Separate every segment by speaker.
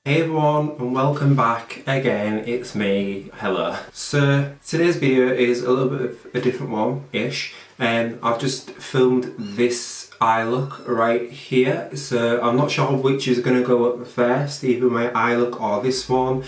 Speaker 1: Hey everyone, and welcome back again. It's me. Hello. So today's video is a little bit of a different one-ish. I've just filmed this eye look right here. So I'm not sure which is going to go up first, either my eye look or this one.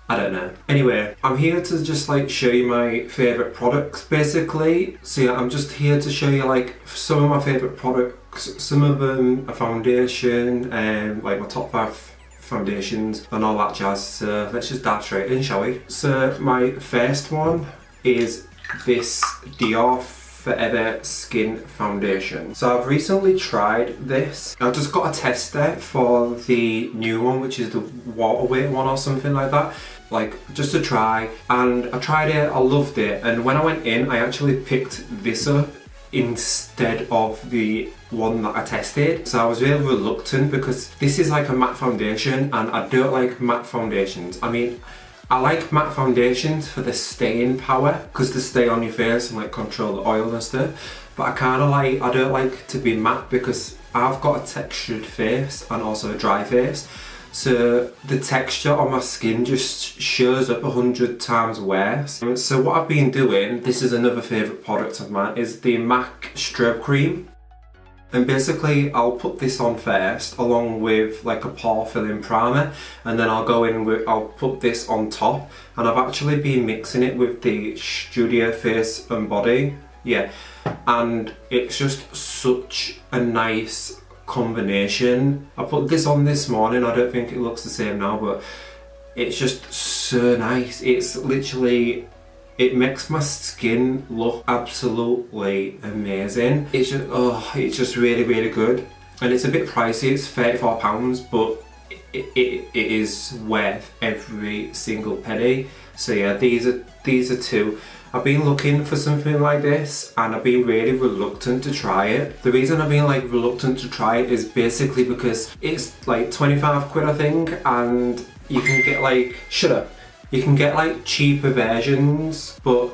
Speaker 1: I don't know. Anyway, I'm here to just like show you my favourite products basically. So yeah, I'm just here to show you like some of my favourite products. Some of them are foundation and like my top 5 foundations and all that jazz. So let's just dive straight in, shall we? So my first one is this Dior Forever Skin Foundation. So I've recently tried this. I've just got a tester for the new one, which is the water weight one or something like that. Like just to try, and I tried it, I loved it, and when I went in I actually picked this up instead of the one that I tested. So I was really reluctant because this is like a matte foundation and I don't like matte foundations. I mean, I like matte foundations for the staying power because they stay on your face and like control the oil and stuff, but I don't like to be matte because I've got a textured face and also a dry face. So the texture on my skin just shows up 100 times worse. So what I've been doing, this is another favourite product of mine, is the MAC Strobe Cream. And basically I'll put this on first along with like a pore filling primer, and then I'll go in with, I'll put this on top, and I've actually been mixing it with the Studio Face and Body. Yeah, and it's just such a nice combination. I put this on this morning, I don't think it looks the same now, but it's just so nice. It's literally, it makes my skin look absolutely amazing. It's just, oh, it's just really, really good. And it's a bit pricey, it's £34, but it is worth every single penny. So yeah, these are two. I've been looking for something like this and I've been really reluctant to try it. The reason I've been like reluctant to try it is basically because it's like 25 quid I think, and you can get like, you can get like cheaper versions, but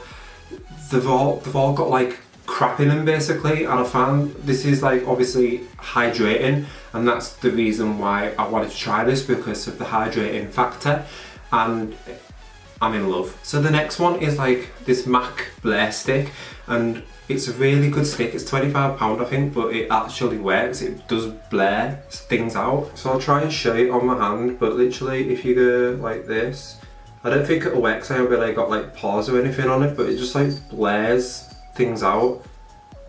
Speaker 1: they've all got like crap in them basically, and I found this is like obviously hydrating, and that's the reason why I wanted to try this, because of the hydrating factor, and I'm in love. So the next one is like this MAC Blur stick, and it's a really good stick. It's £25 I think, but it actually works. It does blur things out. So I'll try and show it on my hand, but literally if you go like this, I don't think it'll work because I haven't really got like pores or anything on it, but it just like blurs things out.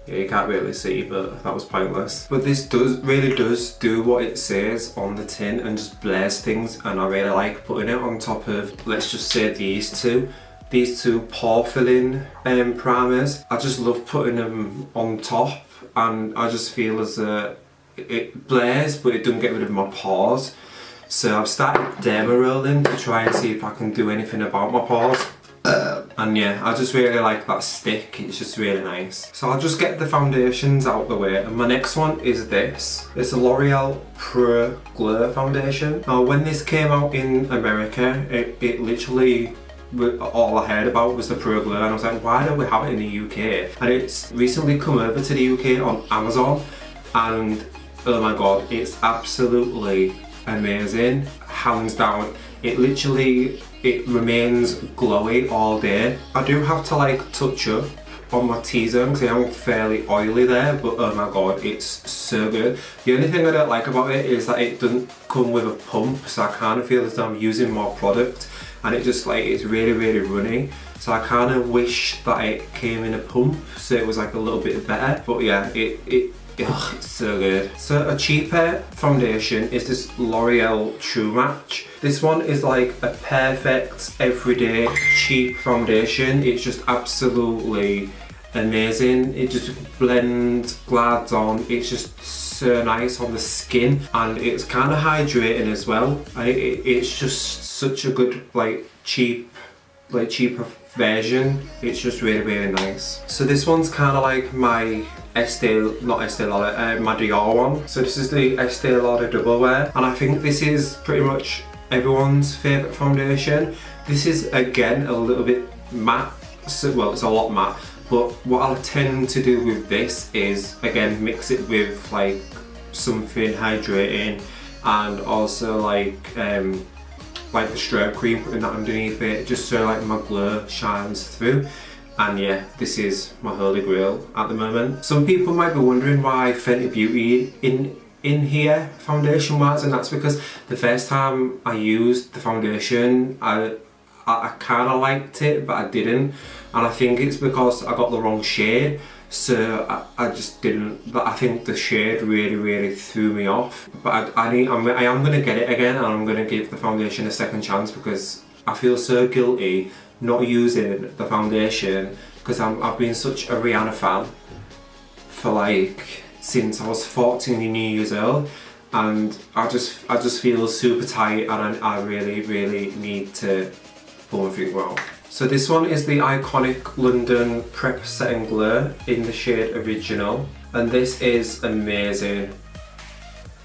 Speaker 1: Yeah, you can't really see, but that was pointless. But this really does do what it says on the tin and just blurs things, and I really like putting it on top of, let's just say these two pore filling primers. I just love putting them on top, and I just feel as it blurs but it doesn't get rid of my pores. So I've started derma rolling to try and see if I can do anything about my pores. And yeah, I just really like that stick, it's just really nice. So I'll just get the foundations out the way, and my next one is this. It's a L'Oreal Pro Glow foundation. Now when this came out in America, it literally, all I heard about was the Pro Glow, and I was like, why don't we have it in the UK? And it's recently come over to the UK on Amazon, and oh my god, it's absolutely amazing, hands down. It remains glowy all day. I do have to like touch up on my T-zone because I am fairly oily there, but oh my god, it's so good. The only thing I don't like about it is that it doesn't come with a pump, so I kind of feel as though I'm using more product, and it just like, it's really, really runny. So I kind of wish that it came in a pump so it was like a little bit better, but yeah, it's so good. So a cheaper foundation is this L'Oreal True Match. This one is like a perfect everyday cheap foundation. It's just absolutely amazing. It just blends, glides on. It's just so nice on the skin, and it's kind of hydrating as well. And it's just such a good like cheaper version. It's just really, really nice. So this one's kind of like my my Dior one. So this is the Estee Lauder Double Wear, and I think this is pretty much everyone's favourite foundation. This is again a little bit matte, so, well, it's a lot matte, but what I'll tend to do with this is again mix it with like something hydrating, and also like the strobe cream, putting that underneath it just so like my glow shines through. And yeah, this is my holy grail at the moment. Some people might be wondering why Fenty Beauty in here foundation wise, and that's because the first time I used the foundation I kind of liked it, but I didn't, and I think it's because I got the wrong shade. So I just didn't, but I think the shade really threw me off. But I am going to get it again, and I'm going to give the foundation a second chance, because I feel so guilty not using the foundation, because I've been such a Rihanna fan for like since I was 14 years old, and I just feel super tight, and I really need to go and think well. So this one is the iconic London Prep Set and Glow in the shade Original, and this is amazing.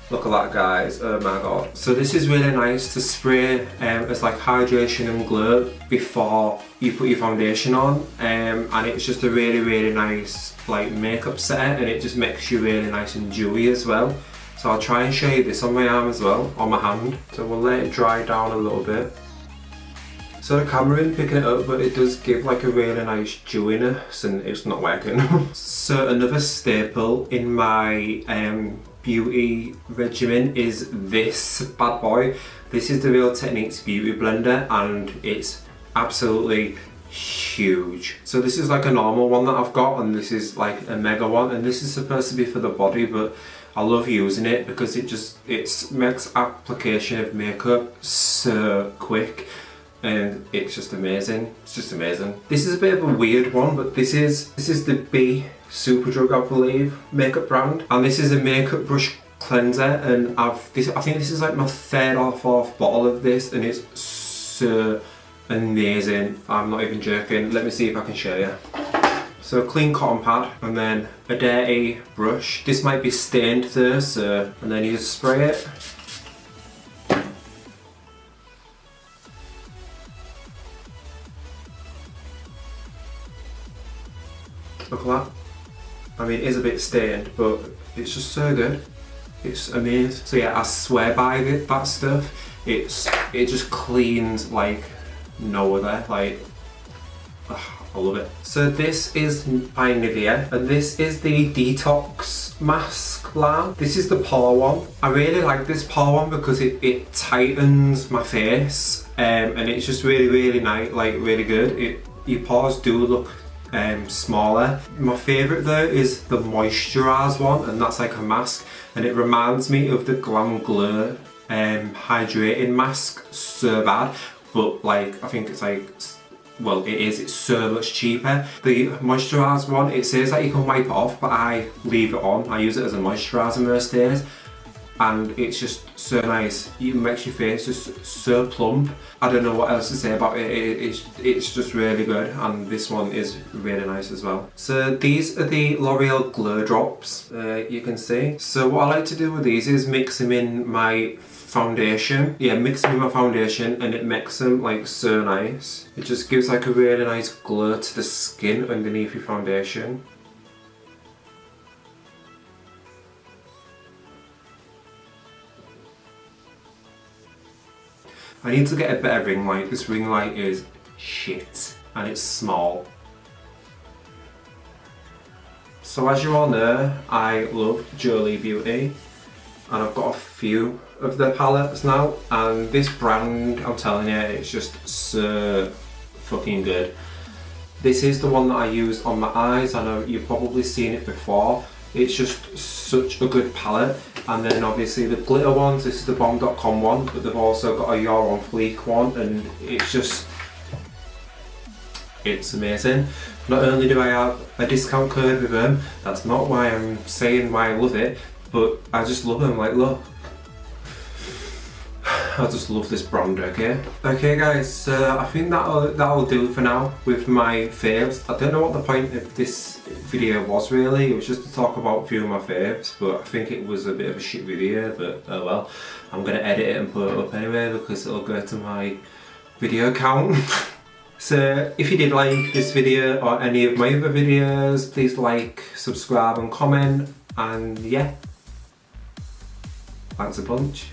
Speaker 1: Look at that, guys, oh my god. So this is really nice to spray as like hydration and glow before you put your foundation on, and it's just a really nice like makeup set, and it just makes you really nice and dewy as well. So I'll try and show you this on my arm as well, on my hand. So we'll let it dry down a little bit. So the camera isn't picking it up, but it does give like a really nice dewiness, and it's not working. So another staple in my beauty regimen is this bad boy. This is the Real Techniques Beauty Blender, and it's absolutely huge. So this is like a normal one that I've got, and this is like a mega one, and this is supposed to be for the body, but I love using it because it makes application of makeup so quick. And it's just amazing. It's just amazing. This is a bit of a weird one, but this is the B Superdrug, I believe, makeup brand, and this is a makeup brush cleanser, and I think this is like my third or fourth bottle of this, and it's so amazing. I'm not even joking. Let me see if I can show you. So a clean cotton pad, and then a dirty brush. This might be stained though, so, and then you just spray it. Look at that. I mean, it is a bit stained, but it's just so good. It's amazing. So yeah, I swear by that stuff. It just cleans like no other. Like, I love it. So this is by Nivea, and this is the Detox Mask line. This is the pore one. I really like this pore one because it tightens my face, and it's just really nice, like really good. Your pores do look smaller. My favourite though is the moisturise one, and that's like a mask, and it reminds me of the Glam Glow hydrating mask so bad, but like I think it's like, well, it's so much cheaper. The moisturise one, it says that you can wipe it off, but I leave it on. I use it as a moisturiser most days, and it's just so nice. It makes your face just so plump. I don't know what else to say about it. It's just really good, and this one is really nice as well. So these are the L'Oreal Glow Drops, you can see. So what I like to do with these is mix them in my foundation. Yeah, mix them in my foundation, and it makes them like so nice. It just gives like a really nice glow to the skin underneath your foundation. I need to get a better ring light. This ring light is shit, and it's small. So as you all know, I love Jolie Beauty, and I've got a few of their palettes now, and this brand, I'm telling you, it's just so fucking good. This is the one that I use on my eyes. I know you've probably seen it before. It's just such a good palette. And then obviously the glitter ones, this is the bomb.com one, but they've also got a You're on Fleek one, and it's amazing. Not only do I have a discount code with them, that's not why I'm saying why I love it, but I just love them. Like, look, I just love this brand. Okay guys, so I think that'll do for now with my faves. I don't know what the point of this video was really. It was just to talk about a few of my faves, but I think it was a bit of a shit video, but oh well. I'm gonna edit it and put it up anyway because it'll go to my video count. So if you did like this video or any of my other videos, please like, subscribe and comment, and yeah, thanks a bunch.